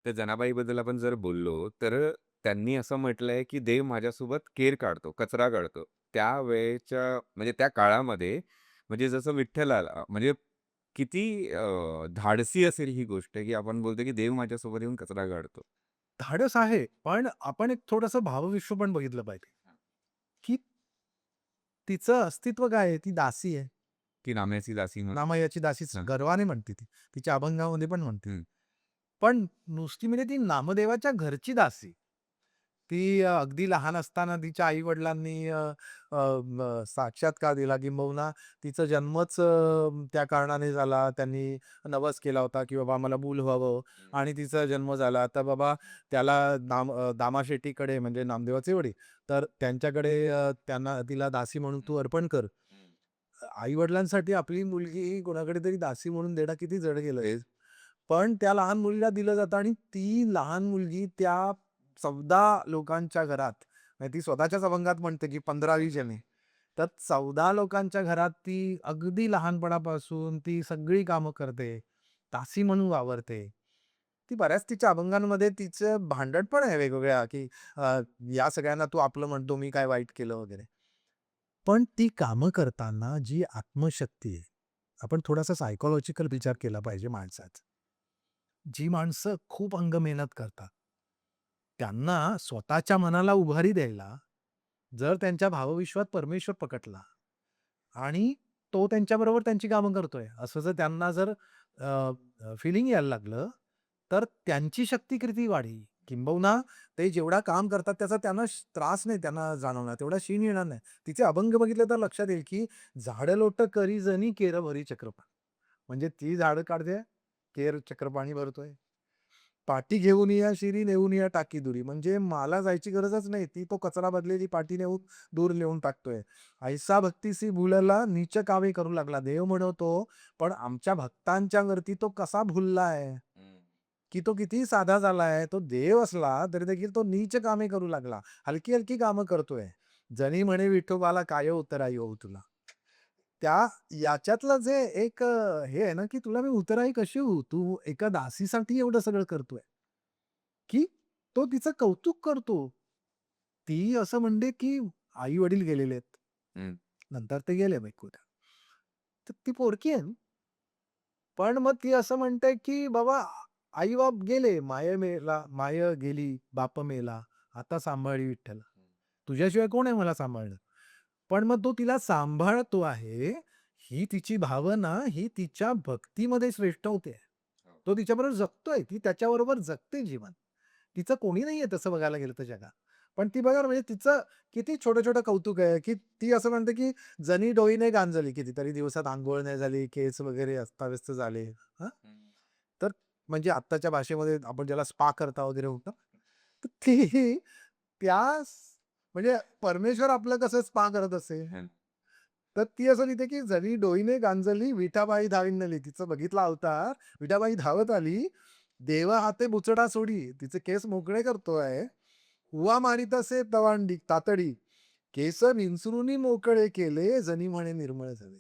तर जनाबाईबद्दल आपण जर बोललो, तर त्यांनी असं म्हटलंय, की देव माझ्यासोबत केर काढतो, कचरा काढतो. त्यावेळेच्या म्हणजे त्या काळामध्ये म्हणजे जसं विठ्ठलाला म्हणजे किती धाडसी असेल ही गोष्ट, की आपण बोलतो, की देव माझ्यासोबत येऊन कचरा काढतो. धाडस आहे, पण आपण एक थोडंसं भावविश्व पण बघितलं पाहिजे, की तिचं अस्तित्व काय आहे? ती दासी आहे. की नाम्याची दासी म्हणून. नामयाची दासीच हां. गर्वाने म्हणते ती. तिच्या अभंगामध्ये पण म्हणते. हं. पण नुसती म्हणजे ती नामदेवाच्या घरची दासी. ती अगदी लहान असताना तिच्या आई-वडिलांनी साक्षात्कार दिला, किंबहुना तिचा जन्मच त्या कारणाने झाला. त्यांनी नवस केला होता, की बाबा मला मूल व्हावं आणि तिचा जन्म झाला. तर बाबा त्याला दामा शेट्टीकडे म्हणजे नामदेवाचे वडील, तर त्यांच्याकडे त्यांना तिला दासी म्हणून तू अर्पण कर. आई-वडिलांसाठी आपली मुलगी कोणाकडे तरी दासी म्हणून देणं किती जड गेलं हे. पण त्या लहान मुलीला दिलं जातं आणि ती लहान मुलगी त्या 14 लोकांच्या घरात, म्हणजे ती स्वतःच्याच अभंगात म्हणते, की 15-20 जणी. तर 14 लोकांच्या घरात ती अगदी लहानपणापासून ती सगळी कामं करते. दासी म्हणून वावरते. ती बऱ्याच तिच्या अभंगांमध्ये तिचं भांडण पण आहे वेगवेगळ्या, की या सगळ्यांना तू आपलं म्हणतो, मी काय वाईट केलं वगैरे. पण ती कामं करताना जी आत्मशक्ती आहे, आपण थोडासा सायकॉलॉजिकल विचार केला पाहिजे माणसाचा. जी माणसं खूप अंग मेहनत करतात, त्यांना स्वतःच्या मनाला उभारी द्यायला, जर त्यांच्या भावविश्वात परमेश्वर प्रकटला आणि तो त्यांच्याबरोबर त्यांची कामं करतोय, असं जर त्यांना जर फिलिंग यायला लागलं, तर त्यांची शक्ती किती वाढेल. किंबहुना ते जेवढा काम करतात त्याचा त्यांना त्रास नाही त्यांना जाणवणार, तेवढा शीण येणार नाही. तिचे अभंग बघितले तर लक्षात येईल, की "झाडं लोट करी जनी केर भरी चक्रपाणी." म्हणजे ती झाडं काढते, केर चक्रपाणी भरतोय. पाटी घेऊन या शिरी नेऊन या टाकी दुरी. म्हणजे मला जायची गरजच नाही. ती तो कचरा बदलेली पाटी नेऊन दूर नेऊन टाकतोय. ऐसा भक्तीसी भुलला नीच कावे करू लागला. देव म्हणतो, पण आमच्या भक्तांच्या वरती तो कसा भुललाय, की तो कितीही साधा झालाय. तो देव असला तरी देखील तो नीच कामे करू लागला. हलकी-हलकी कामं करतोय. जणी म्हणे विठोबाला काय उतराई होऊ तुला. त्या याच्यातलं जे एक हे आहे ना, की तुला मी उतराई कशी होऊ? तू एका दासीसाठी एवढं सगळं करतोय. की तो तिचं कौतुक करतो. ती असं म्हणते, की आई-वडील गेलेले आहेत. हं. नंतर ते गेले वैकुंठात. तर ती पोरकी आहे ना. पण मग ती असं म्हणते, की बाबा आई-बाप गेले, माय मेला माय गेली, बाप मेला, आता सांभाळी विठ्ठला. तुझ्याशिवाय कोण आहे मला सांभाळणार? पण मग तो तिला सांभाळतो आहे, ही तिची भावना ही तिच्या भक्तीमध्ये श्रेष्ठ होते. तो तिच्याबरोबर जगतोय, ती त्याच्याबरोबर जगते जीवन. तिचं कोणी नाहीये तसं बघायला गेलं तर जगात. पण ती बघा ना, म्हणजे तिचं किती छोटं-छोटं कौतुक आहे, की ती असं म्हणते, की "जनी डोईने गांजली." कितीतरी दिवसात अंघोळ नाही झाली, केस वगैरे अस्ताव्यस्त झाले. हां, तर म्हणजे आत्ताच्या भाषेमध्ये आपण ज्याला स्पा करता वगैरे होतं. तर ती त्या म्हणजे परमेश्वर आपलं कसं स्पा करत असेल. हं. तर ती असं लिहिते, की "जरी डोईने गांजली, विठाबाई धावींनली." तिचं बघितला अवतार, विठाबाई धावत आली, देवा हाते बुचडा सोडी. तिचे केस मोकळे करतोय. "हुवा मारितसे तवांडी तातडी, केस विंचरूनी मोकळे केले, जनी म्हणे निर्मळ झाले."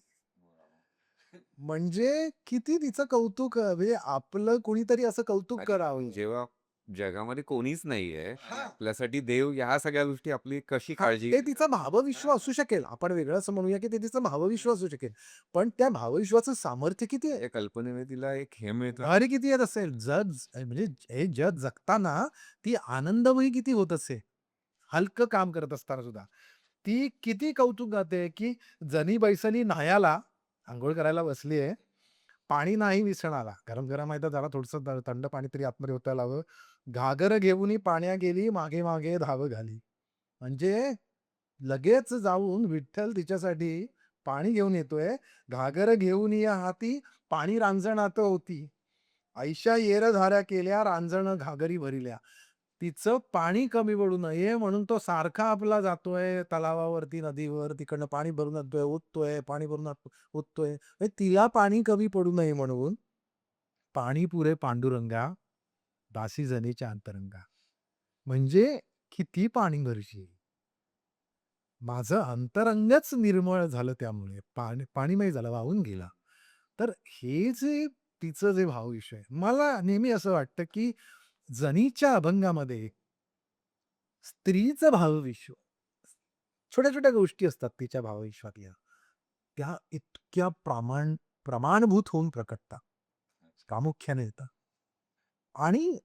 म्हणजे किती तिचं कौतुक म्हणजे आपलं कोणीतरी असं कौतुक आणि करावं. जेव्हा जगामध्ये कोणीच नाहीये आणि हां. आपल्यासाठी देव ह्या सगळ्या गोष्टी आपली कशी हां, काळजी ते घेतात. तिचा भावविश्व असू शकेल. आपण वेगळं असं म्हणूया, की ते तिचं भावविश्व असू शकेल. पण त्या भावविश्वाचं सामर्थ्य किती आहे? त्या कल्पनेने तिला एक हे मिळतं. भारी किती येत असेल. म्हणजे हे जग जगताना ती आनंदमयी किती होत असेल. हलकं काम करत असताना सुद्धा. ती किती कौतुक गाते, की "जनी बैसली न्हायाला" अंघोळ करायला बसली आहे. पाणी नाही विसणाला. गरम-गरम आहे तर जरा थोडंसं थंड पाणी तरी आतमध्ये ओतायला हवं. घागर घेऊनी पाण्या गेली, मागे-मागे धाव घाली. म्हणजे लगेच जाऊन विठ्ठल तिच्यासाठी पाणी घेऊन येतोय. घागर घेऊन या हाती, पाणी रांजणात होती. ऐशा येरझाऱ्या केल्या, रांजण घागरी भरिल्या. तिचं पाणी कमी पडू नये म्हणून तो सारखा आपला जातोय तलावावरती, नदीवर, तिकडनं पाणी भरून आणतोय, ओततोय, पाणी भरून ओततोय. म्हणजे तिला पाणी कमी पडू नये म्हणून, "पाणी पुरे पांडुरंगा, दासी जनीच्या अंतरंगा." म्हणजे किती पाणी भरशील? माझं अंतरंगच निर्मळ झालं त्यामुळे. पाणीमय झालं, वाहून गेला. तर हे जे तिचं जे भावविश्व आहे, मला नेहमी असं वाटतं, की जनीच्या अभंगामध्ये स्त्रीचं भावविश्व, छोट्या-छोट्या गोष्टी असतात तिच्या भावविश्वातल्या. त्या इतक्या प्रमाणभूत होऊन प्रकटतात. प्रामुख्याने येतात. आणि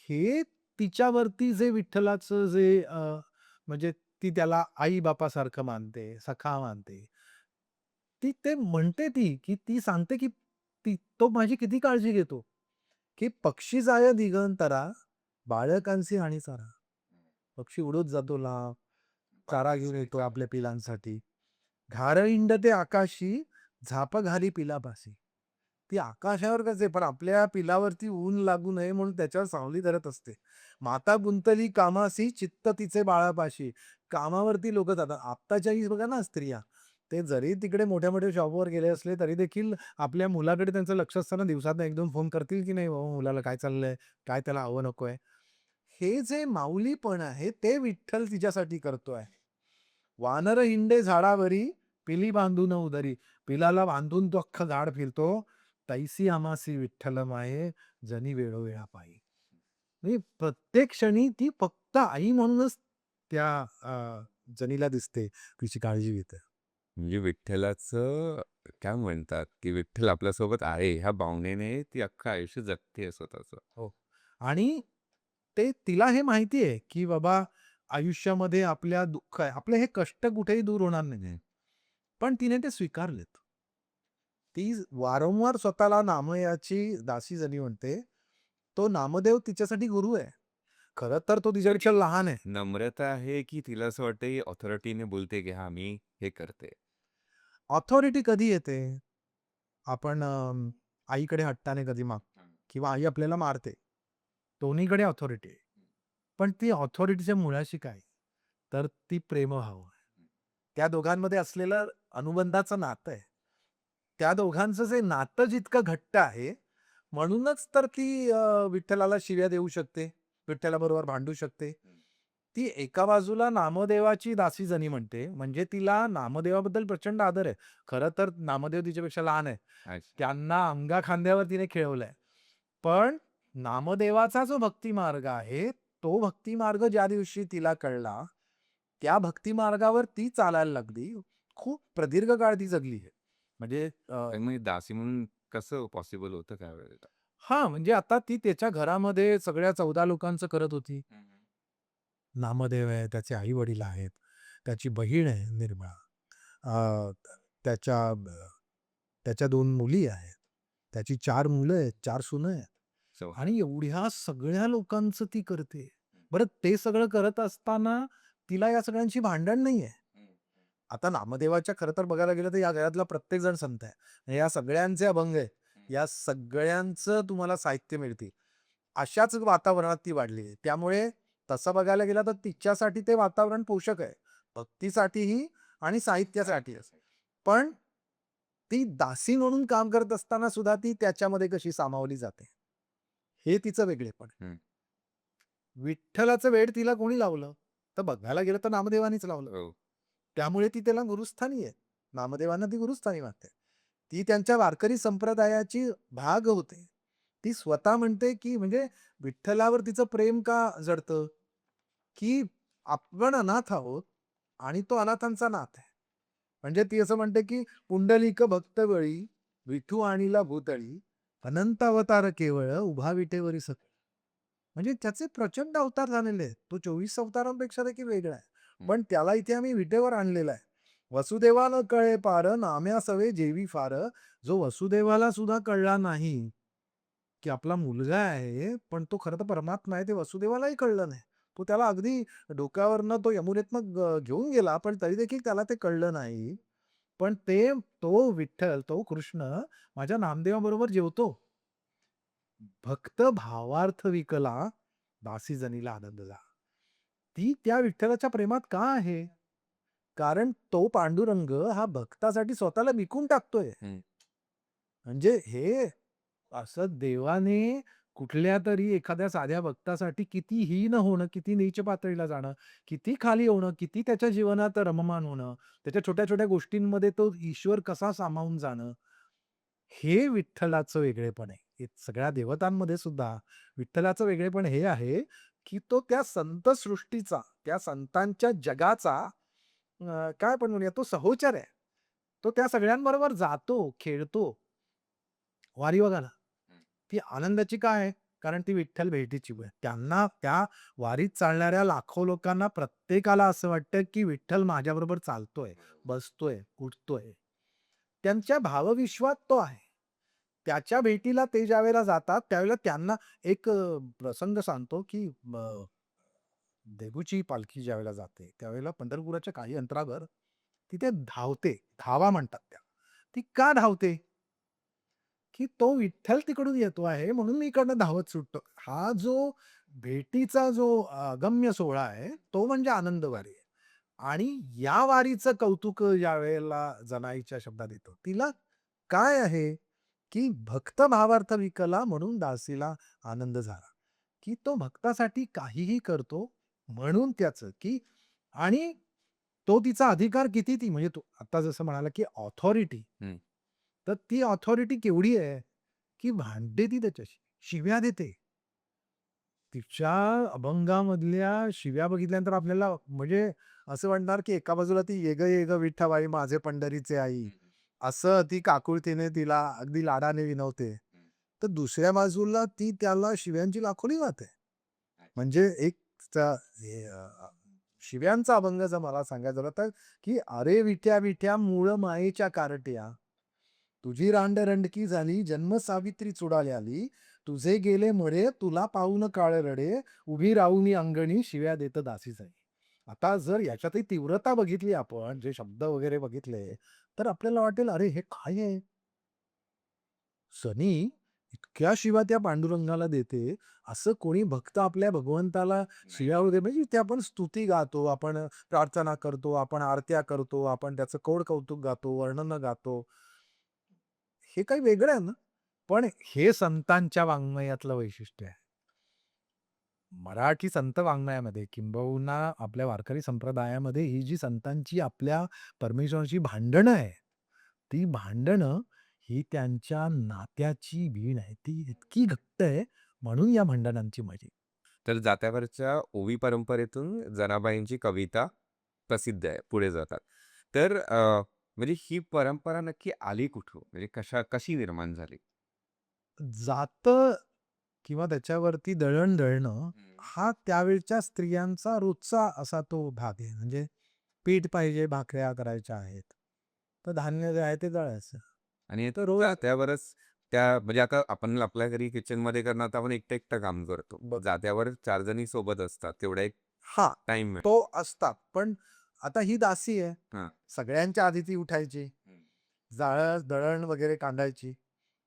हे तिच्यावरती जे विठ्ठलाचं जे म्हणजे ती त्याला आई-बापासारखं मानते, सखा मानते. ती ते म्हणते ती, की ती सांगते, की तो माझी किती काळजी घेतो, की "पक्षी जाय दिगंतरा, बाळकांसी आणि चारा." पक्षी उडत जातो लांब, चारा घेऊन येतो आपल्या पिलांसाठी. "घार हिंडते आकाशी, झाप घाली पिलापाशी." ती आकाशावर कसे पण आपल्या पिलावरती ऊन लागू नये म्हणून त्याच्यावर सावली धरत असते. "माता गुंतली कामासी, चित्त तिचे बाळापाशी." कामावरती लोकं जातात. आत्ताच्याही बघा ना स्त्रिया, ते जरी तिकडे मोठ्या-मोठ्या जॉबवर गेले असले, तरी देखील आपल्या मुलाकडे त्यांचं लक्ष असताना दिवसातनं 1-2 फोन करतील की नाही, "बाबा मुलाला काय चाललंय? काय त्याला हवं नको आहे?" हे जे माऊलीपण आहे, ते विठ्ठल तिच्यासाठी करतोय. "वानर हिंडे झाडावरी, पिली बांधून उदरी." पिलाला बांधून तो अख्खं झाड फिरतो. "तैसी आम्हासी विठ्ठल माये, जनी वेळोवेळा पायी." म्हणजे प्रत्येक क्षणी ती फक्त आई म्हणूनच त्या जनीला दिसते, तिची काळजी घेते. म्हणजे विठ्ठलाचं काय म्हणतात, की विठ्ठल आपल्यासोबत आहे ह्या भावनेने ती अख्खं आयुष्य जगते स्वतःचं. हो. आणि ते तिला हे माहिती आहे, की बाबा आयुष्यामध्ये आपल्या दुःख आहे. आपले हे कष्ट कुठेही दूर होणार नाही. हं. पण तिने ते स्वीकारलेत. ती वारंवार स्वतःला नामयाची दासी झाली म्हणते. तो नामदेव तिच्यासाठी गुरु आहे. खरं तर तो तिच्यापेक्षा लहान आहे. नम्रता आहे, की तिला असं वाटतं, की ऑथॉरिटीने बोलते, की हां, मी हे करते. ऑथॉरिटी कधी येते? आपण आईकडे हट्टाने कधी मागतो किंवा आई आपल्याला मारते. दोन्हीकडे ऑथॉरिटी आहे. पण ती ऑथॉरिटीच्या मुळाशी काय? तर ती प्रेमभाव आहे. त्या दोघांमध्ये असलेलं अनुबंधाचं नातं आहे. त्या दोघांचं जे नातं जितकं घट्ट आहे, म्हणूनच तर ती विठ्ठलाला शिव्या देऊ शकते. विठ्ठलाबरोबर भांडू शकते. ती एका बाजूला नामदेवाची दासी जनी म्हणते, म्हणजे तिला नामदेवाबद्दल प्रचंड आदर आहे. खरं तर नामदेव तिच्यापेक्षा लहान आहे. अच्छा. त्यांना अंगाखांद्यावर तिने खेळवलंय. पण नामदेवाचा जो भक्ती मार्ग आहे, तो भक्ती मार्ग ज्या दिवशी तिला कळला, त्या भक्ती मार्गावर ती चालायला लागली. खूप प्रदीर्घ काळ ती जगली आहे. म्हणजे पण मग दासी म्हणून कसं पॉसिबल होतं त्यावेळेला? हां, म्हणजे आता ती त्याच्या घरामध्ये सगळ्या 14 लोकांचं करत होती. हं, हं. नामदेव आहे, त्याचे आई-वडील आहेत, त्याची बहीण आहे निर्मळा. अ, त्याच्या त्याच्या 2 मुली आहेत. त्याची 4 मुलं आहेत, 4 सुनं आहेत. सो आणि एवढ्या सगळ्या लोकांचं ती करते. बरं ते सगळं करत असताना तिला या सगळ्यांशी भांडण नाहीये. आता नामदेवाच्या खरं तर बघायला गेलं तर या घरातला प्रत्येक जण संत आहे. म्हणजे या सगळ्यांचे अभंग आहे. या सगळ्यांचं तुम्हाला साहित्य मिळतील. अशाच वातावरणात ती वाढली आहे. त्यामुळे तसं बघायला गेलं तर तिच्यासाठी ते वातावरण पोषक आहे. भक्तीसाठीही आणि साहित्यासाठीही. पण ती दासी म्हणून काम करत असताना सुद्धा ती त्याच्यामध्ये कशी सामावली जाते. हे तिचं वेगळेपण आहे. हं. विठ्ठलाचं वेड तिला कोणी लावलं? तर बघायला गेलं तर नामदेवानीच लावलं. हो. त्यामुळे ती त्याला गुरुस्थानी आहे. नामदेवांना ती गुरुस्थानी मानते. ती त्यांच्या वारकरी संप्रदायाची भाग होते. ती स्वतः म्हणते, की म्हणजे विठ्ठलावर तिचं प्रेम का जडतं? की आपण अनाथ आहोत आणि तो अनाथांचा नाथ आहे. म्हणजे ती असं म्हणते, की पुंडलिक भक्तबळी, विठू आणिला भूतळी, अनंत अवतार केवळ उभा विटेवरी सकळ. म्हणजे त्याचे प्रचंड अवतार झालेले आहेत. तो 24 अवतारांपेक्षा देखील वेगळा आहे. हं. पण त्याला इथे आम्ही विटेवर आणलेला आहे. वसुदेवा न कळे पार, नाम्या सवे जेवी फार. जो वसुदेवाला सुद्धा कळला नाही, की आपला मुलगा आहे, पण तो खरं तर परमात्मा आहे, ते वसुदेवालाही कळलं नाही. तो त्याला अगदी डोक्यावरनं तो यमुनेतनं घेऊन गेला, पण तरी देखील त्याला ते कळलं नाही. पण तो विठ्ठल, तो कृष्ण माझ्या नामदेवाबरोबर जेवतो. भक्त भावार्थ विकला, दासी जनीला आनंद झाला. ती त्या विठ्ठलाच्या प्रेमात का आहे? कारण तो पांडुरंग हा भक्तासाठी स्वतःला विकून टाकतोय. हं. म्हणजे हे असं देवाने कुठल्यातरी एखाद्या साध्या भक्तासाठी किती हीन होणं, किती नीच पातळीला जाणं, किती खाली होणं, किती त्याच्या जीवनात रममाण होणं, त्याच्या छोट्या-छोट्या गोष्टींमध्ये तो ईश्वर कसा सामावून जाणं, हे विठ्ठलाचं वेगळेपण आहे. हे सगळ्या देवतांमध्ये सुद्धा विठ्ठलाचं वेगळेपण हे आहे, की तो त्या संत सृष्टीचा, त्या संतांच्या जगाचा काय आपण म्हणूया तो सहोचर आहे. तो त्या सगळ्यांबरोबर जातो, खेळतो. वारी बघा ना, ती आनंदाची का आहे? कारण ती विठ्ठल भेटीची वेळ. त्यांना त्या वारीत चालणाऱ्या लाखो लोकांना प्रत्येकाला असं वाटतं, की विठ्ठल माझ्याबरोबर चालतोय, बसतोय, उठतोय. त्यांच्या भावविश्वात तो आहे. त्याच्या भेटीला ते ज्यावेळेला जातात, त्यावेळेला त्यांना एक प्रसंग सांगतो, की देहूची पालखी ज्यावेळेला जाते, त्यावेळेला पंढरपुराच्या काही अंतरावर तिथे धावते. धावा म्हणतात त्या. ती का धावते? की तो विठ्ठल तिकडून येतो आहे म्हणून मी इकडनं धावत सुटतो. हा जो भेटीचा जो अगम्य सोहळा आहे, तो म्हणजे आनंद वारी आहे. आणि या वारीचं कौतुक ज्यावेळेला जनाईच्या शब्दात येतं, तिला काय आहे, की भक्त भावार्थ विकला म्हणून दासीला आनंद झाला. की तो भक्तासाठी काहीही करतो म्हणून त्याचं, की आणि तो तिचा अधिकार किती ती म्हणजे तो आता जसं म्हणाला, की ऑथॉरिटी. हं. तर ती ऑथॉरिटी केवढी आहे, की भांडते ती त्याच्याशी, शिव्या देते. तिच्या अभंगामधल्या शिव्या बघितल्यानंतर आपल्याला म्हणजे असं वाटणार, की एका बाजूला ती "ये गं, ये गं विठ्ठाबाई माझे पंढरीचे आई." असं ती काकुळतीने तिला अगदी लाडाने विनवते. तर दुसऱ्या बाजूला ती त्याला शिव्यांची लाखोली वाहते. म्हणजे एक त्या हे शिव्यांचा अभंग जर मला सांगायचा झाला तर, की "अरे विठ्या विठ्या मूळ मायेच्या कारट्या, तुझी रांडरंडकी झाली जन्म सावित्री चुडाली आली. तुझे गेले मळे तुला पाहून काळ रडे, उभी राहुनी अंगणी शिव्या देत दासी जाई." आता जर याच्यातही तीव्रता बघितली आपण, जे शब्द वगैरे बघितले, तर आपल्याला वाटेल, "अरे हे काय आहे?" सनी इतक्या शिव्या त्या पांडुरंगाला देते, असं कोणी भक्त आपल्या भगवंताला नाही. शिव्या वगैरे म्हणजे ते आपण स्तुती गातो, आपण प्रार्थना करतो, आपण आरत्या करतो, आपण त्याचं कौतुक गातो, वर्णनं गातो. हे काही वेगळं आहे ना, पण हे संतांच्या वाङ्मयातलं वैशिष्ट्य आहे. मराठी संत वाङ्मयामध्ये किंबहुना आपल्या वारकरी संप्रदायामध्ये ही जी संतांची आपल्या परमेश्वराची भांडणं आहे, ती भांडणं ही त्यांच्या नात्याची वीण आहे. ती इतकी घट्ट आहे म्हणून या भांडणांची मजा. तर जात्यावरच्या ओवी परंपरेतून जनाबाईंची कविता प्रसिद्ध आहे, पुढे जातात. तर म्हणजे ही परंपरा नक्की आली कुठून? म्हणजे कशी निर्माण झाली? जातं किंवा त्याच्यावरती दळण दळणं हं. हा त्यावेळच्या स्त्रियांचा रोजचा असा तो भाग आहे. म्हणजे पीठ पाहिजे, भाकऱ्या करायच्या आहेत. तर धान्य जे आहे ते दळायचं. आणि तर रोज जात्यावरच त्या म्हणजे आता आपण आपल्या घरी किचनमध्ये करणार तर आपण एकटं-एकटं काम करतो. बघ जात्यावर 4 जणी सोबत असतात. तेवढा एक हां, टाईम मिळतो. तो असतात. पण आता ही दासी आहे. हां. सगळ्यांच्या आधी ती उठायची. हं. दळण वगैरे कांडायची.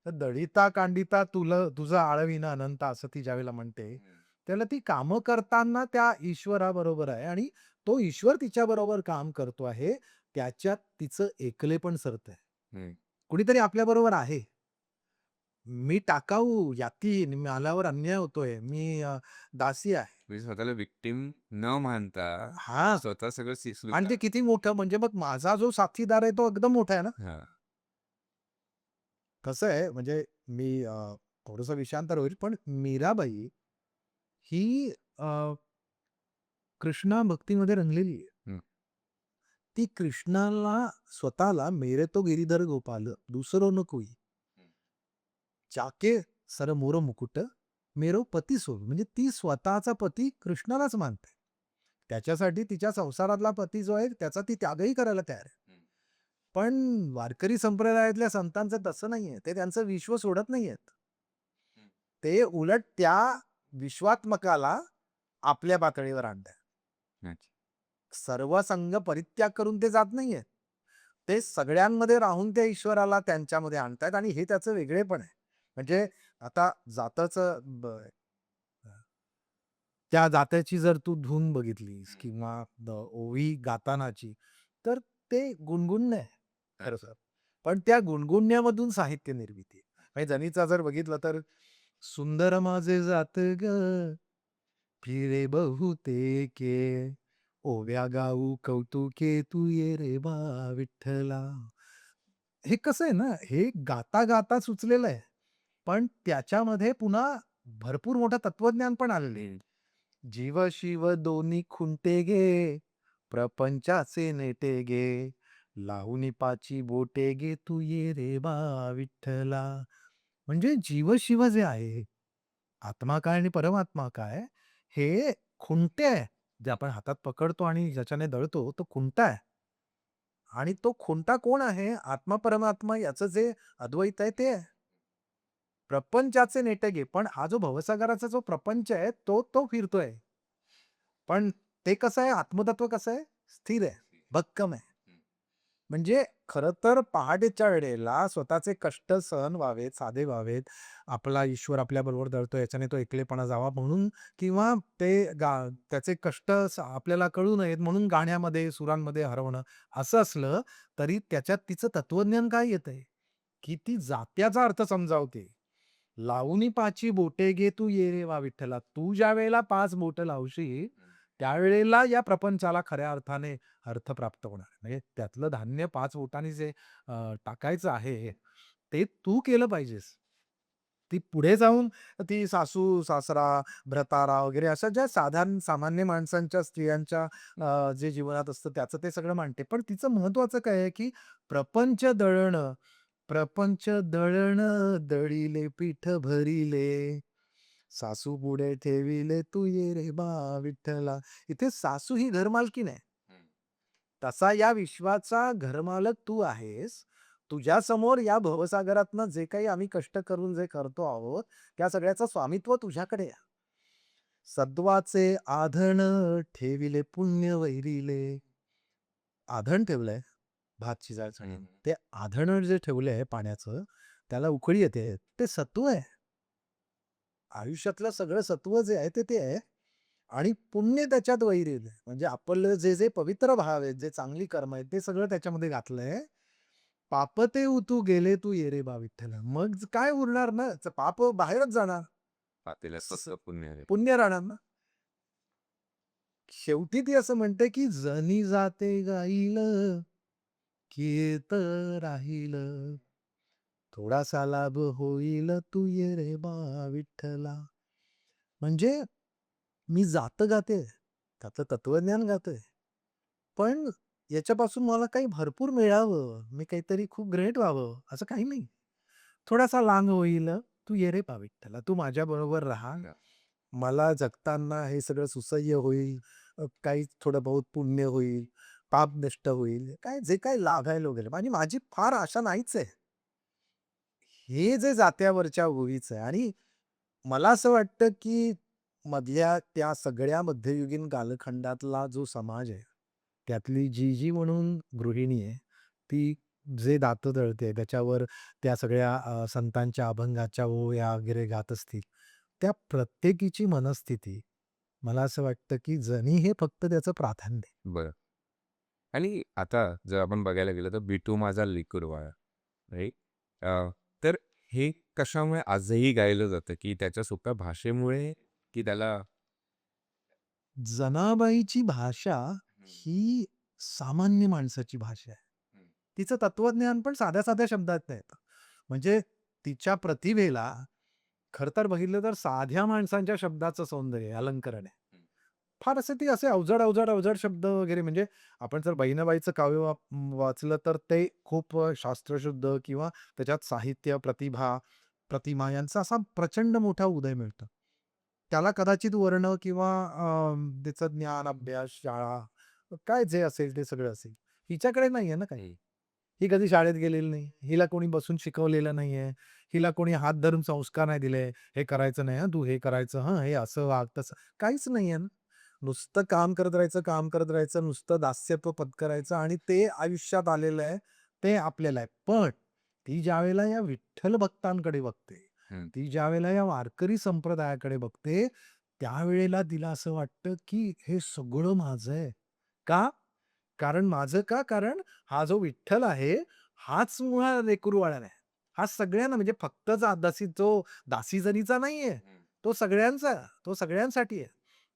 तर "दळिता कांडिता तुझं आळविना अनंत" असं ती ज्यावेळेला म्हणते, हं. त्याला ती कामं करताना त्या ईश्वराबरोबर आहे आणि तो ईश्वर तिच्याबरोबर काम करतो आहे. त्याच्यात तिचं एकलेपण सरतंय. हं. कुणीतरी आपल्याबरोबर आहे. मी टाकाऊ, याती मालावर अन्याय होतोय. मी दासी आहे. म्हणजे स्वतःला व्हिक्टिम न मानता हां. स्वतः सगळं आणि ते स्वीकार. किती मोठं म्हणजे मग माझा जो साथीदार आहे तो एकदम मोठा आहे ना. हां. कसं आहे म्हणजे मी थोडंसं विषयांतर होईल, पण मीराबाई ही कृष्णा भक्तीमध्ये रंगलेली आहे. हं. ती कृष्णाला स्वतःला "मेरे तो गिरीधर गोपाल दुसरो न कोई, हं. जाके सर मोर मुकुट, मेरो पती सोड." म्हणजे ती स्वतःचा पती कृष्णालाच मानते. त्याच्यासाठी तिच्या संसारातला पती जो आहे त्याचा ती त्यागही करायला तयार आहे. हं. पण वारकरी संप्रदायातल्या संतांचं तसं नाहीये. ते त्यांचं विश्व सोडत नाहीयेत. हं. ते उलट त्या विश्वात्मकाला आपल्या पातळीवर आणतात. अच्छा. सर्व संघ परित्याग करून ते जात नाहीयेत. ते सगळ्यांमध्ये राहून त्या ईश्वराला त्यांच्यामध्ये आणतायत आणि हे त्याचं वेगळेपण आहे. म्हणजे आता जाताचं त्या जात्याची जर तू धून बघितलीस हं. किंवा ओवी गातानाची, तर ते गुणगुणणं आहे खरं तर. पण त्या गुणगुणण्यामधून साहित्य निर्मिती आहे. म्हणजे जनीचा जर बघितलं तर सुंदर माझे जात गं, फिरे बहुतेके, ओव्या गाऊ कौतुके तू ये रे बा विठ्ठला. हे कसं आहे ना, हे गाता-गाता सुचलेलं आहे. पण त्याच्यामध्ये पुन्हा भरपूर मोठं तत्वज्ञान पण आलेलं आहे. हं. जीव शिव दोन्ही खुंटे गे, प्रपंचाचे नेटे गे, लावूनी पाची बोटे गे, तू ये रे बा विठ्ठला. म्हणजे जीव शिव जे आहे, आत्मा काय आणि परमात्मा काय, हे खुंटे आहे. जे आपण हातात पकडतो आणि ज्याच्याने दळतो, तो खुंटा आहे. आणि तो खुंटा कोण आहे? आत्मा परमात्मा याचं जे अद्वैत आहे ते आहे. प्रपंचाचे नेटके. पण हा जो भवसागराचा जो प्रपंच आहे, तो फिरतोय. पण ते कसं आहे, आत्मतत्व कसं आहे? स्थिर आहे, भक्कम आहे. हं. म्हणजे खरं तर पहाटेच्या वेळेला स्वतःचे कष्ट सहन व्हावेत, साधे व्हावेत. आपला ईश्वर आपल्याबरोबर दळतोय, याच्याने तो एकलेपणा जावा म्हणून किंवा ते त्याचे कष्ट आपल्याला कळू नयेत म्हणून गाण्यामध्ये, सुरांमध्ये हरवणं, असं असलं तरी त्याच्यात तिचं तत्वज्ञान काय येतंय, की ती जात्याचा अर्थ समजावते. "लावूनी पाची बोटे घे तू ये रे वा विठ्ठला." तू ज्यावेळेला 5 बोटं लावशील, हं. त्यावेळेला या प्रपंचाला खऱ्या अर्थाने अर्थ प्राप्त होणार. म्हणजे त्यातलं धान्य 5 बोटांनी जे टाकायचं आहे, ते तू केलं पाहिजेस. ती पुढे जाऊन ती सासू-सासरा, भ्रतारा वगैरे अशा ज्या साधारण सामान्य माणसांच्या, स्त्रियांच्या जे जीवनात असतं त्याचं ते सगळं मांडते. पण तिचं महत्वाचं काय आहे, की प्रपंच दळणं, प्रपंच दळणं दळिले पीठ भरिले, सासू पुढे ठेविले तू ये रे बा विठ्ठला. इथे सासू ही घरमालकीण आहे. हं. तसा या विश्वाचा घरमालक तू आहेस. तुझ्यासमोर या भवसागरातनं जे काही आम्ही कष्ट करून जे करतो आहोत, त्या सगळ्याचं स्वामित्व तुझ्याकडे आहे. सत्वाचे आधण ठेविले पुण्य वैरिले. आधण ठेवलंय भात हं, शिजायसाठी. हं. ते आधण जे ठेवलंय पाण्याचं, त्याला उकळी येते. ते सत्व आहे. आयुष्यातलं सगळं सत्व जे आहे ते आहे. आणि पुण्य त्याच्यात वैरेल. म्हणजे आपलं जे पवित्र भाव आहेत, जे चांगली कर्म आहेत, ते सगळं त्याच्यामध्ये घातलंय. पाप ते उतू गेले तू ये रे बा विठ्ठला. मग काय उरणार ना? पाप बाहेरच जाणार. पातेल्यात स फक्त पुण्य आहे. पुण्य राहणार ना. शेवटी ती असं म्हणते, की "जनी जाते गाईल, की राहील. थोडासा लाभ होईल, तू ये रे बा विठ्ठला." म्हणजे मी जातं गाते, त्यातलं तत्वज्ञान गातोय. पण याच्यापासून मला काही भरपूर मिळावं, मी काहीतरी खूप ग्रेट व्हावं, असं काही नाही. थोडासा लांब होईल, तू ये रे पा विठ्ठला, तू माझ्याबरोबर राहा. हां. मला जगताना हे सगळं सुसह्य होईल, काही थोडं बहुत पुण्य होईल, पाप नष्ट होईल, काय जे काही लाभायला वगैरे आणि माझी फार आशा नाहीच आहे. हे जे जात्यावरच्या ओळीचं आहे आणि मला असं वाटतं, की मधल्या त्या सगळ्या मध्ययुगीन कालखंडातला जो समाज आहे, त्यातली जी म्हणून गृहिणी आहे, ती जे दातं दळते त्याच्यावर त्या सगळ्या संतांच्या अभंगाच्या ओव्या वगैरे गात असतील. त्या प्रत्येकीची मनस्थिती मला असं वाटतं, की जनी हे फक्त त्याचं प्राधान्य आहे. बरं. आणि आता जर आपण बघायला गेलं तर "बिटू माझा लेकूरवाळा" राइट? तर हे कशामुळे आजही गायलं जातं, की त्याच्या सोप्या भाषेमुळे, की त्याला जनाबाईची भाषा हं, ही सामान्य माणसाची भाषा आहे. हं, तिचं तत्वज्ञान पण साध्या-साध्या शब्दात येतं. म्हणजे तिच्या प्रतिभेला खरं तर बघितलं तर साध्या माणसांच्या शब्दाचं सौंदर्य, अलंकरण आहे. हं. फार असे ती असे अवजड शब्द वगैरे म्हणजे आपण जर बहिणाबाईचं काव्य वाचलं तर ते खूप शास्त्रशुद्ध किंवा त्याच्यात साहित्य, प्रतिभा, प्रतिमा यांचा असा प्रचंड मोठा उदय मिळतो. त्याला कदाचित वर्ण किंवा त्याचं ज्ञान, अभ्यास, शाळा काय जे असेल ते सगळं असेल. हिच्याकडे नाहीये ना काही. ही कधी शाळेत गेलेली नाही. हिला कोणी बसून शिकवलेलं नाहीये. हिला कोणी हात धरून संस्कार नाही दिले. हे करायचं नाही हां, तू हे करायचं हां, हे असं वाग, तसं काहीच नाहीये ना. नुसतं काम करत राहायचं, काम करत राहायचं, नुसतं दास्यत्व पत्करायचं आणि ते आयुष्यात आलेलं आहे, ते आपल्याला आहे. पण ती ज्यावेळेला या विठ्ठल भक्तांकडे बघते, हं. ती ज्यावेळेला या वारकरी संप्रदायाकडे बघते, त्यावेळेला तिला असं वाटतं, की हे सगळं माझं आहे. का? कारण माझं का? कारण हा जो विठ्ठल आहे, हाच मुळात लेकरूवाळा नाही. हा सगळ्यांना म्हणजे फक्त दासी जरीचा नाहीये. हं. तो सगळ्यांचा, तो सगळ्यांसाठी आहे.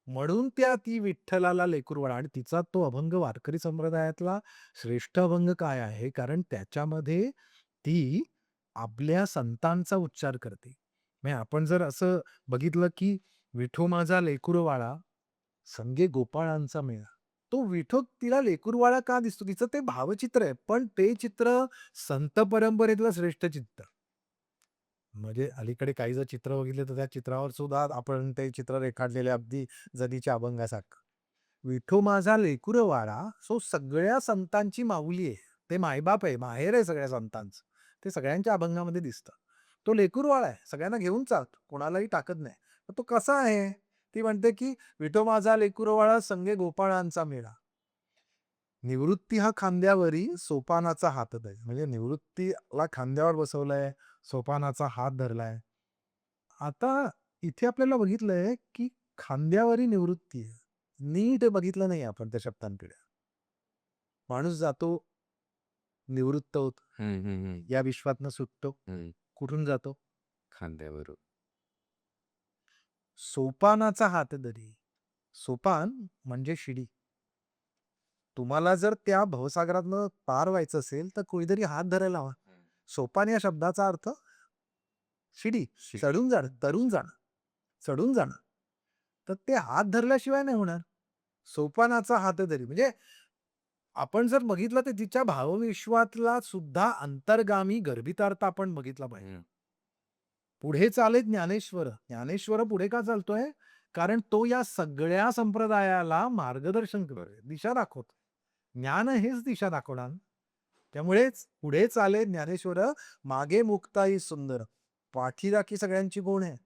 म्हणून ती विठ्ठलाला लेकरूवाळा आणि तिचा तो अभंग वारकरी संप्रदायातला श्रेष्ठ अभंग काय आहे? कारण त्याच्यामध्ये ती आपल्या संतांचा उच्चार करते. म्हणजे आपण जर असं बघितलं, की "विठो माझा लेकरूवाळा, संगे गोपाळांचा मेळा." तो विठो तिला लेकरूवाळा का दिसतो? तिचं ते भावचित्र आहे. पण ते चित्र संत परंपरेतलं श्रेष्ठ चित्र. म्हणजे अलीकडे काही जर चित्र बघितले, तर त्या चित्रावर सुद्धा आपण ते चित्र रेखाटलेले अगदी जतीच्या अभंगासारखं. विठो माझा लेकरूवाळा, सो सगळ्या संतांची माऊली आहे. ते मायबाप आहे, माहेर आहे सगळ्या संतांचं. ते सगळ्यांच्या अभंगामध्ये दिसतं. तो लेकरूवाळा आहे, सगळ्यांना घेऊन चालतो, कोणालाही टाकत नाही. तर तो कसा आहे? ती म्हणते, की "विठो माझा लेकरूवाळा, संगे गोपाळांचा मेळा." निवृत्ती हा खांद्यावरी, सोपानाचा हात धरी. म्हणजे निवृत्तीला खांद्यावर बसवलंय, सोपानाचा हात धरलाय. आता इथे आपल्याला बघितलंय, की खांद्यावरी निवृत्ती आहे. नीट बघितलं नाही आपण त्या शब्दांकडे. माणूस जातो, निवृत्त होतो. हं, हं, हं. या विश्वातनं सुटतो. हं. कुठून जातो? खांद्यावरून. सोपानाचा हात धरी. सोपान म्हणजे शिडी. तुम्हाला जर त्या भवसागरातनं पार व्हायचं असेल, तर कोणीतरी हात धरायला हवा. हं. सोपान या शब्दाचा अर्थ शिडी, शिडी. चढून जाणं, तरून जाणं, चढून जाणं. तर ते हात धरल्याशिवाय नाही होणार. सोपानाचा हात धरी म्हणजे आपण जर बघितलं तर तिच्या भावविश्वातला सुद्धा अंतर्गामी गर्भितार्थ आपण बघितला पाहिजे. हं. पुढे चालेत ज्ञानेश्वर. ज्ञानेश्वर पुढे का चालतोय? कारण तो या सगळ्या संप्रदायाला मार्गदर्शन करतोय, दिशा दाखवतो. ज्ञान हेच दिशा दाखवणार. त्यामुळेच पुढे चाले ज्ञानेश्वर, मागे मुक्ताई सुंदर. पाठीराखी सगळ्यांची कोण आहे?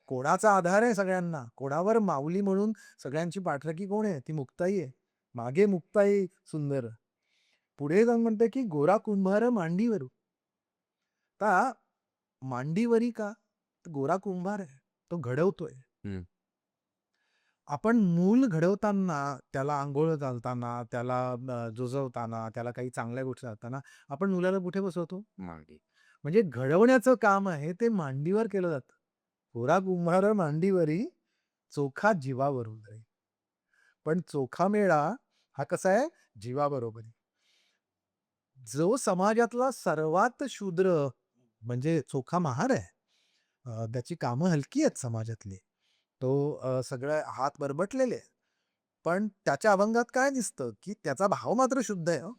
कोणाचा आधार आहे सगळ्यांना? कोणावर माऊली म्हणून सगळ्यांची पाठराखी कोण आहे? ती मुक्ताई आहे. मागे मुक्ताई सुंदर. पुढे जाऊन म्हणते, की गोरा कुंभार मांडीवरू. आता मांडीवरी का? तर गोरा कुंभार आहे. तो घडवतोय. हं. आपण मूल घडवताना, त्याला अंघोळ घालताना, त्याला जुजवताना, त्याला काही चांगल्या गोष्टी घालताना, आपण मुलाला कुठे बसवतो? मागे. म्हणजे घडवण्याचं काम आहे ते मांडीवर केलं जातं. "गोरा कुंभार मांडीवरी, चोखा जीवावरून रे." पण चोखा मेळा हा कसा आहे? जीवाबरोबरी. जो समाजातला सर्वात शूद्र म्हणजे चोखा महार आहे. त्याची कामं हलकी आहेत समाजातली. तो सगळे हात बरबटलेले आहेत. पण त्याच्या अभंगात काय दिसतं, की त्याचा भाव मात्र शुद्ध आहे हं.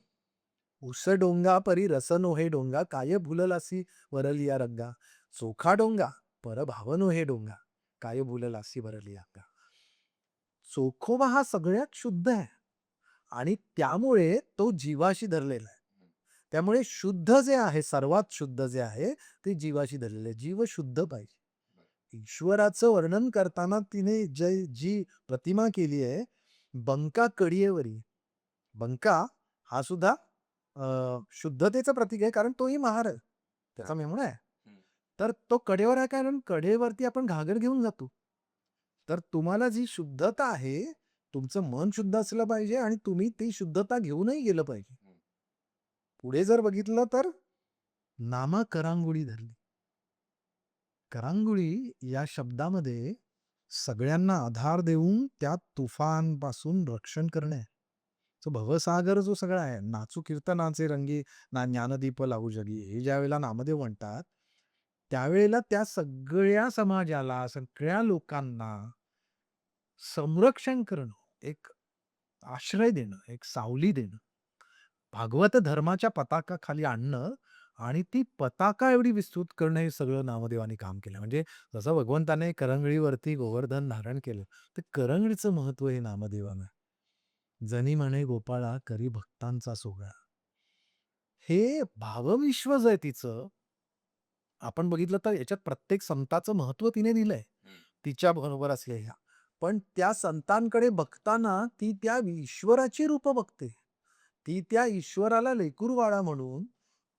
"उस डोंगा परी रस नोहे डोंगा, काय भुललासी वरलिया रंगा. चोखा डोंगा, परभाव नोहे डोंगा, काय भुललासी वरलिया अंगा." चोखोबा हा सगळ्यात शुद्ध आहे आणि त्यामुळे तो जीवाशी धरलेला आहे. त्यामुळे शुद्ध जे आहे, सर्वात शुद्ध जे आहे, ते जीवाशी धरलेलं आहे. जीव शुद्ध पाहिजे. ईश्वराचं वर्णन करताना तिने जी प्रतिमा केली आहे, बंका कडियेवरी. बंका हा सुद्धा शुद्धतेचं प्रतीक आहे, कारण तोही महार आहे. त्याचा मेहुणा आहे. हं. तर तो कडेवर आहे कारण कडेवरती आपण घागर घेऊन जातो. तर तुम्हाला जी शुद्धता आहे, तुमचं मन शुद्ध असलं पाहिजे आणि तुम्ही ती शुद्धता घेऊनही गेलं पाहिजे. हं. पुढे जर बघितलं तर नामा करांगोळी धरली. करांगोळी या शब्दामध्ये सगळ्यांना आधार देऊन त्या तुफानपासून रक्षण करणे आहे. तो भवसागर जो सगळा आहे, नाचू कीर्तनाचे रंगी ना ज्ञानदीप लावू जगी, हे ज्यावेळेला नामदेव म्हणतात, त्यावेळेला त्या सगळ्या समाजाला, सगळ्या लोकांना संरक्षण करणं, एक आश्रय देणं, एक सावली देणं, भागवत धर्माच्या पताकाखाली आणणं आणि ती पताका एवढी विस्तृत करणं हे सगळं नामदेवांनी काम केलं. म्हणजे जसं भगवंताने करंगळीवरती गोवर्धन धारण केलं, तर करंगळीचं महत्त्व हे नामदेवानं. जनी म्हणे गोपाळा करी भक्तांचा सोहळा. हे भावविश्व जे आहे तिचं, आपण बघितलं तर याच्यात प्रत्येक संताचं महत्त्व तिने दिलंय. हं. तिच्या बरोबर असलेल्या. पण त्या संतांकडे बघताना ती त्या ईश्वराची रूपं बघते. ती त्या ईश्वराला लेकरूवाळा म्हणून,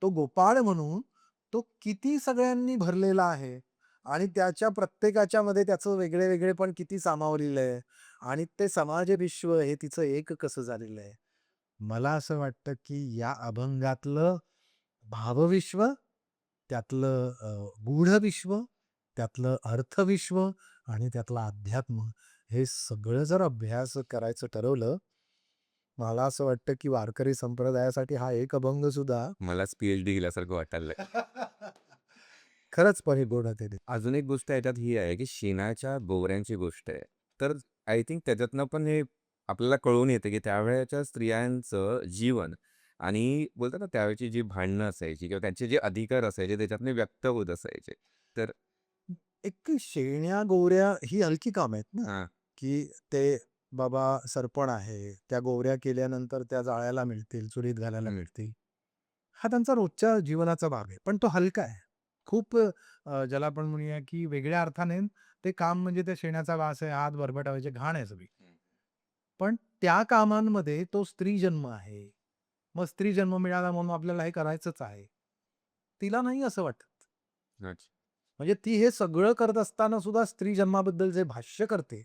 तो गोपाळ म्हणून, तो किती सगळ्यांनी भरलेला आहे आणि त्याच्या प्रत्येकाच्यामध्ये त्याचं वेगळे-वेगळेपण किती सामावलेलं आहे आणि ते समाज विश्व हे तिचं एक कसं झालेलं आहे. मला असं वाटतं, की या अभंगातलं भावविश्व, त्यातलं गूढ विश्व, त्यातलं अर्थविश्व आणि त्यातलं अध्यात्म हे सगळं जर अभ्यास करायचं ठरवलं, मला असं वाटतं, की वारकरी संप्रदायासाठी हा एक अभंग सुद्धा मलाच पी-एच-डी केल्यासारखं वाटायलंय. खरंच परिपूर्ण ते. अजून एक गोष्ट याच्यात ही आहे, की शेणाच्या गोवऱ्यांची गोष्ट आहे. तर आय थिंक त्याच्यातनं पण हे आपल्याला कळून येते, की त्यावेळेच्या स्त्रियांचं जीवन आणि बोलतात ना, त्यावेळची जी भांडणं असायची किंवा त्यांचे जे अधिकार असायचे त्याच्यातनं व्यक्त होत असायचे. तर एक शेण्या गोवऱ्या ही हलकी काम आहेत ना, हां, की ते बाबा सरपण आहे, त्या गोवऱ्या केल्यानंतर त्या जाळायला मिळतील, चुलीत घालायला हं, मिळतील. हा त्यांचा रोजच्या जीवनाचा भाग आहे. पण तो हलका आहे. खूप ज्याला आपण म्हणूया, की वेगळ्या अर्थाने ते काम म्हणजे त्या शेणाचा वास आहे, हात बरबटावायचे, घाण आहे सगळी. हं. पण त्या कामांमध्ये तो स्त्री जन्म आहे. मग स्त्री जन्म मिळाला म्हणून आपल्याला हे करायचंच आहे. तिला नाही असं वाटत. अच्छा. म्हणजे ती हे सगळं करत असताना सुद्धा स्त्री जन्माबद्दल जे भाष्य करते,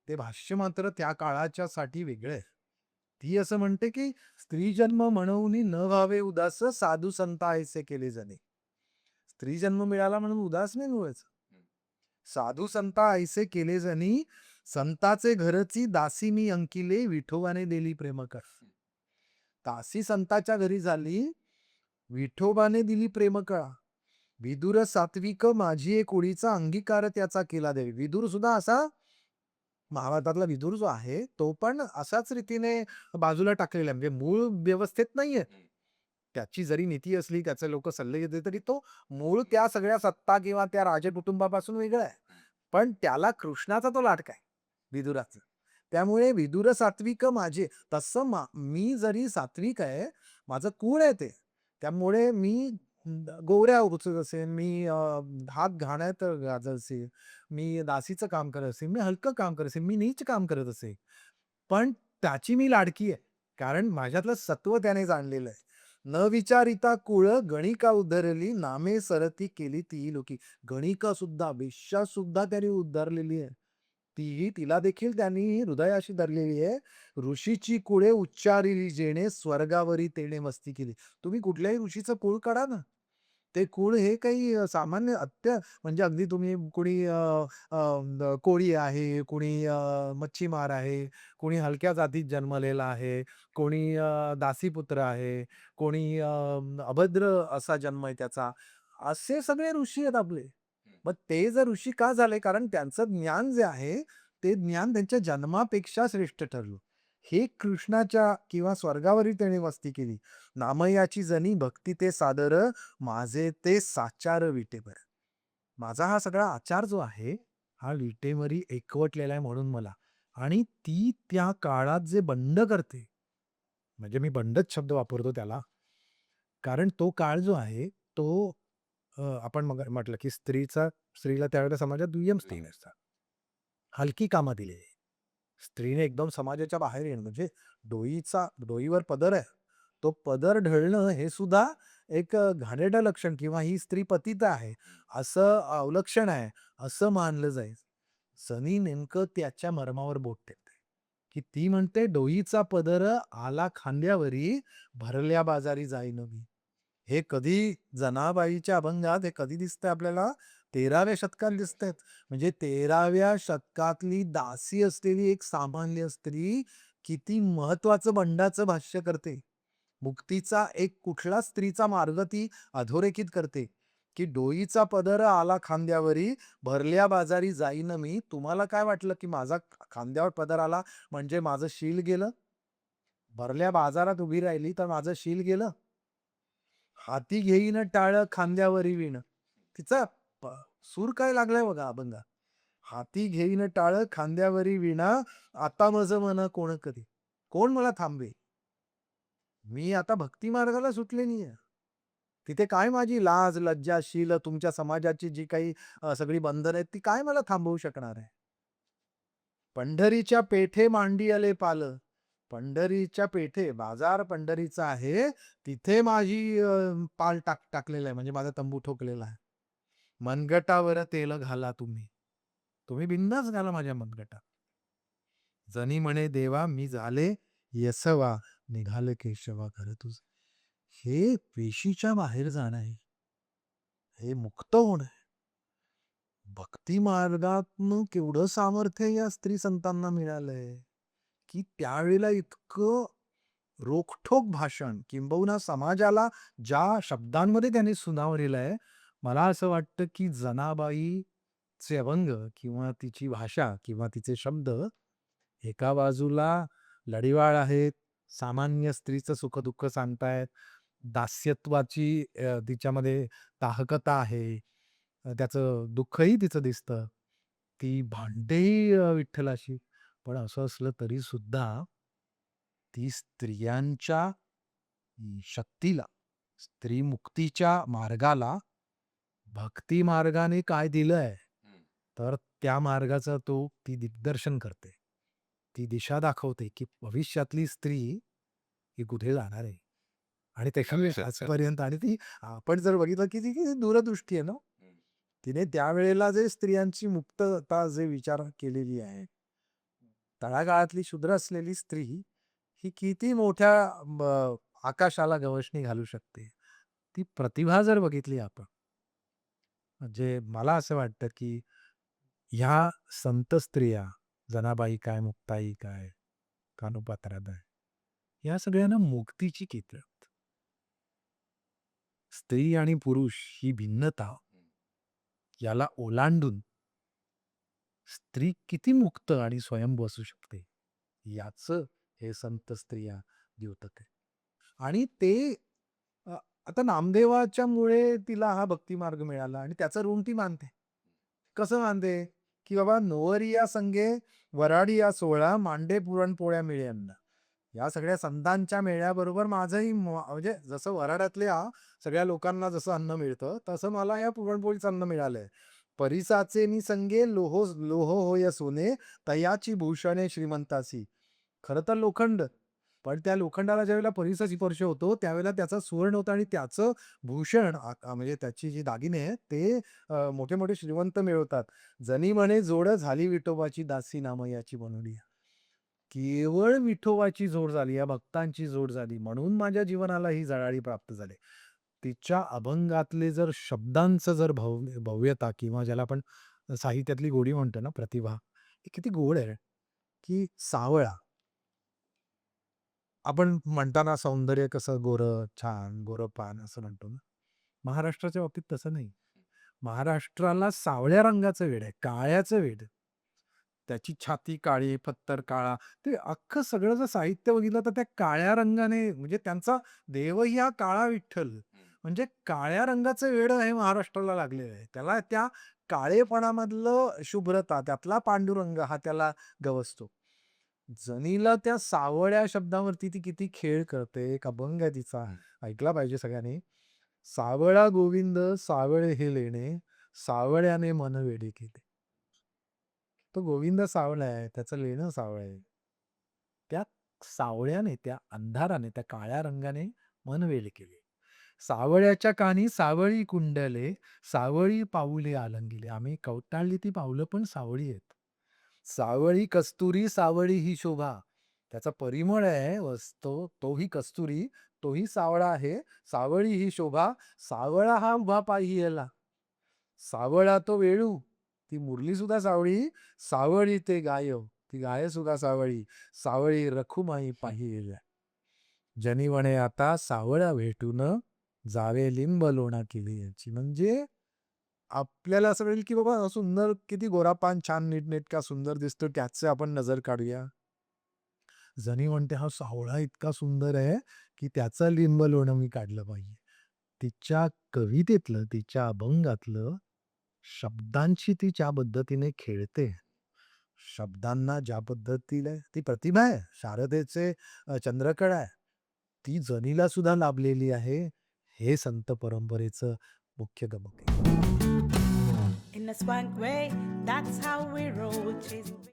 ते भाष्य मात्र त्या काळाच्यासाठी वेगळं आहे. ती असं म्हणते, की "स्त्री जन्म म्हणूनी न व्हावे उदास, साधू संता ऐसे केले जने." स्त्री जन्म मिळाला म्हणून उदास नाही व्हायचं. हं. साधू संता ऐसे केले जनी, संताचे घरची दासी मी अंकिले, विठोबाने दिली प्रेम कर. दासी संताच्या घरी झाली, विठोबाने दिली प्रेमकळा. विदुर सात्विक माझी एक ओळीचा अंगीकार त्याचा केला देवी. विदुर सुद्धा असा महाभारतातला विदुर जो आहे, तो पण अशाच रीतीने बाजूला टाकलेला आहे. म्हणजे मूळ व्यवस्थेत नाहीये. हं. त्याची जरी नीती असली, त्याचे लोकं सल्ले देते, तरी तो मूळ त्या सगळ्या सत्ता किंवा त्या राजकुटुंबापासून वेगळा आहे. हं. पण त्याला कृष्णाचा तो लाडका आहे, विदुराचा. त्यामुळे विदुर सात्विक माझे. तसं मी जरी सात्विक आहे, माझं कुळ आहे ते. त्यामुळे मी गोवऱ्या उचलत असेन, मी हात घाण्यात गाजत असेल, मी दासीचं काम करत असेल, मी हलकं काम करत असेल, मी नीच काम करत असेल. पण त्याची मी लाडकी आहे. कारण माझ्यातलं सत्व त्याने जाणलेलं आहे. न विचारिता कुळ गणिका उद्धरली, नामे सरती केली ती लोकी. गणिका सुद्धा, वेश्या सुद्धा त्याने उद्धारलेली आहे. तीही तिला देखील त्यांनी हृदयाशी धरलेली आहे. ऋषीची कुळे उच्चारिली जेणे, स्वर्गावरी तेणे मस्ती केली. तुम्ही कुठल्याही ऋषीचं कुळ काढा ना. ते कुळ हे काही सामान्य म्हणजे अगदी तुम्ही कोणी कोळी आहे, कोणी मच्छीमार आहे, कोणी हलक्या जातीत जन्मलेला आहे, कोणी दासीपुत्र आहे, कोणी अभद्र असा जन्म आहे त्याचा. असे सगळे ऋषी आहेत आपले. हं. मग ते जर ऋषी का झाले? कारण त्यांचं ज्ञान जे आहे, ते ज्ञान त्यांच्या जन्मापेक्षा श्रेष्ठ ठरलं. हे कृष्णाच्या किंवा स्वर्गावरील त्याने वस्ती केली. नामयाची जनी भक्ती ते सादर, माझे ते साचार विटेवर. माझा हा सगळा आचार जो आहे, हा विटेवरी एकवटलेला आहे म्हणून मला. आणि ती त्या काळात जे बंड करते, म्हणजे मी बंडच शब्द वापरतो त्याला. कारण तो काळ जो आहे, तो आपण मग म्हटलं, की स्त्रीला त्यावेळेला समाजात दुय्यम स्थान असतं. हलकी कामं दिली. स्त्रीने एकदम समाजाच्या बाहेर येणं म्हणजे डोईवर पदर आहे. तो पदर ढळणं हे सुद्धा एक घाणेरडं लक्षण किंवा ही स्त्री पतित आहे, असं अवलक्षण आहे, असं मानलं जाईल. सनी नेमकं त्याच्या मर्मावर बोट ठेवते, की ती म्हणते, "डोईचा पदर आला खांद्यावरी, भरल्या बाजारी जाईन मी." हे कधी जनाबाईच्या अभंगात हे कधी दिसतंय आपल्याला? 13व्या शतकात दिसतंय. म्हणजे 13व्या शतकातली दासी असलेली एक सामान्य स्त्री किती महत्वाचं बंडाचं भाष्य करते. मुक्तीचा एक कुठला स्त्रीचा मार्ग ती अधोरेखित करते, की "डोईचा पदर आला खांद्यावरी, भरल्या बाजारी जाईन मी." तुम्हाला काय वाटलं, की माझा खांद्यावर पदर आला म्हणजे माझं शील गेलं? भरल्या बाजारात उभी राहिली तर माझं शील गेलं? हाती घेईन टाळ खांद्यावरी विण. तिचा प सूर काय लागलाय बघा अभंगात. हाती घेईन टाळ खांद्यावरी विणा, आता मज मन कोण करी. कोण मला थांबवे? मी आता भक्ती मार्गाला सुटलेली आहे. तिथे काय माझी लाज, लज्जा, शील तुमच्या समाजाची जी काही सगळी बंधनं आहेत, ती काय मला थांबवू शकणार आहे? पंढरीच्या पेठे मांडी आले पाल. पंढरीच्या पेठे, बाजार पंढरीचा आहे, तिथे माझी पाल टाकलेला आहे, म्हणजे माझा तंबू ठोकलेला आहे. मनगटावर तेल घाला तुम्ही. तुम्ही बिनधास्त घाला माझ्या मनगटात. जनी म्हणे देवा मी झाले येसवा, निघाले केशवा घर तुझं. हे वेशीच्या बाहेर जाणं आहे. हे मुक्त होणं आहे. भक्ती मार्गातनं केवढं सामर्थ्य या स्त्री संतांना मिळालंय. की त्यावेळेला इतकं रोखठोक भाषण किंबहुना समाजाला ज्या शब्दांमध्ये त्यांनी सुनावलेलं आहे, मला असं वाटतं की जनाबाईचे अभंग किंवा तिची भाषा किंवा तिचे शब्द एका बाजूला लढीवाळ आहेत, सामान्य स्त्रीचं सुख-दुःख सांगतायत, दास्यत्वाची तिच्यामध्ये दाहकता आहे. त्याचं दुःखही तिचं दिसतं. ती भांडतेही विठ्ठलाशी. पण असं असलं तरीसुद्धा ती स्त्रियांच्या शक्तीला, स्त्रीमुक्तीच्या मार्गाला भक्ती मार्गाने काय दिलंय, तर त्या मार्गाचं ती दिग्दर्शन करते. ती दिशा दाखवते, की भविष्यातली स्त्री ही कुठे जाणार आहे. आणि त्याच्यामुळे आजपर्यंत आणि ती आपण जर बघितलं, की ती किती दूरदृष्टी आहे ना. तिने त्यावेळेला जे स्त्रियांची मुक्तता जे विचार केलेली आहे, तळागाळातली शूद्र असलेली स्त्री ही किती मोठ्या आकाशाला गवसणी घालू शकते. ती प्रतिभा जर बघितली आपण, म्हणजे मला असं वाटतं, की ह्या संत स्त्रिया, जनाबाई काय, मुक्ताई काय, कानोपात्राबाई, या सगळ्यांना मुक्तीची कित आहेत. स्त्री आणि पुरुष ही भिन्नता याला ओलांडून स्त्री किती मुक्त आणि स्वयंभू असू शकते, याचं हे संत स्त्रिया द्योतक आहे. आणि ते अ, आता नामदेवाच्यामुळे तिला हा भक्तिमार्ग मिळाला आणि त्याचं ऋण ती मानते. कसं मानते? की बाबा "नोवरिया संगे वराडिया सोहळा, मांडे पुरणपोळ्या मिळे अन्न." या सगळ्या संतांच्या मेळ्याबरोबर माझंही म्हणजे जसं वऱ्हाडातल्या सगळ्या लोकांना जसं अन्न मिळतं, तसं मला या पुरणपोळीचं अन्न मिळालंय. "परिसाचे नि संगे लोह होय सोने, तयाची भूषणे श्रीमंतासी." खरं तर लोखंड. पण त्या लोखंडाला ज्यावेळेला परिसाची स्पर्श होतो, त्यावेळेला त्याचा सुवर्ण होतं आणि त्याचं भूषण म्हणजे त्याची जी दागिने आहेत, ते मोठे-मोठे श्रीमंत मिळवतात. जनी म्हणे जोड झाली विठोबाची दासी नाम याची बनवली. केवळ विठोबाची जोड झाली, या भक्तांची जोड झाली म्हणून माझ्या जीवनाला ही झळाळी प्राप्त झाली. तिच्या अभंगातले जर शब्दांचं जर भव्यता किंवा ज्याला आपण साहित्यातली गोडी म्हणतो ना, प्रतिभा, ही किती गोड आहे, की सावळा. आपण म्हणताना सौंदर्य कसं गोरं, छान, गोरं पान असं म्हणतो ना. महाराष्ट्राच्या बाबतीत तसं नाही. महाराष्ट्राला सावळ्या रंगाचं वेड आहे, काळ्याचं वेड. त्याची छाती काळी, पत्तर काळा. ते अख्खं सगळं जर साहित्य बघितलं तर त्या काळ्या रंगाने म्हणजे त्यांचा देवही हा काळा विठ्ठल. म्हणजे काळ्या रंगाचं वेड हे महाराष्ट्राला लागलेलं आहे. त्याला त्या काळेपणामधलं शुभ्रता, त्यातला पांडुरंग हा त्याला गवसतो. जनीला त्या सावळ्या शब्दावरती ती किती खेळ करते. एक अभंग आहे तिचा, ऐकला पाहिजे सगळ्यांनी. "सावळा गोविंद सावळे हे लेणे, सावळ्याने मन वेडे केले." तो गोविंद सावळा आहे, त्याचं लेणं सावळं आहे. त्या सावळ्याने, त्या अंधाराने, त्या काळ्या रंगाने मन वेडे केले. सावळ्याच्या कानी सावळी कुंडले, सावळी पाऊले आलंगिले. आम्ही कवटाळली ती पावलं पण सावळी आहेत. सावळी कस्तुरी सावळी ही शोभा. त्याचा परिमळ आहे तोही कस्तुरी, तोही सावळा आहे. सावळी ही शोभा, सावळा हा उभा पाहियेला. सावळा तो वेळू, ती मुरली सुद्धा सावळी, सावळी ते गाय, ती गाय सुद्धा सावळी, सावळी रखुमाई पाहियेला. जनी म्हणे आता सावळा भेटून, जावे लिंब लोणा केली याची. म्हणजे आपल्याला असं वाटेल, की बाबा सुंदर किती गोरापान छान नीटनेटका सुंदर दिसतो, त्याचे आपण नजर काढूया. जनी म्हणते हा सावळा इतका सुंदर आहे, की त्याचा लिंब लोणं मी काढलं पाहिजे. तिच्या कवितेतलं, तिच्या अभंगातलं शब्दांशी ती ज्या पद्धतीने खेळते, शब्दांना ज्या पद्धतीने ती प्रतिभा आहे, शारदेचे चंद्रकळा आहे. ती जनीला सुद्धा लाभलेली आहे. हे संत परंपरेचं मुख्य गमक आहे. In a swank way, that's how we roll. Chasing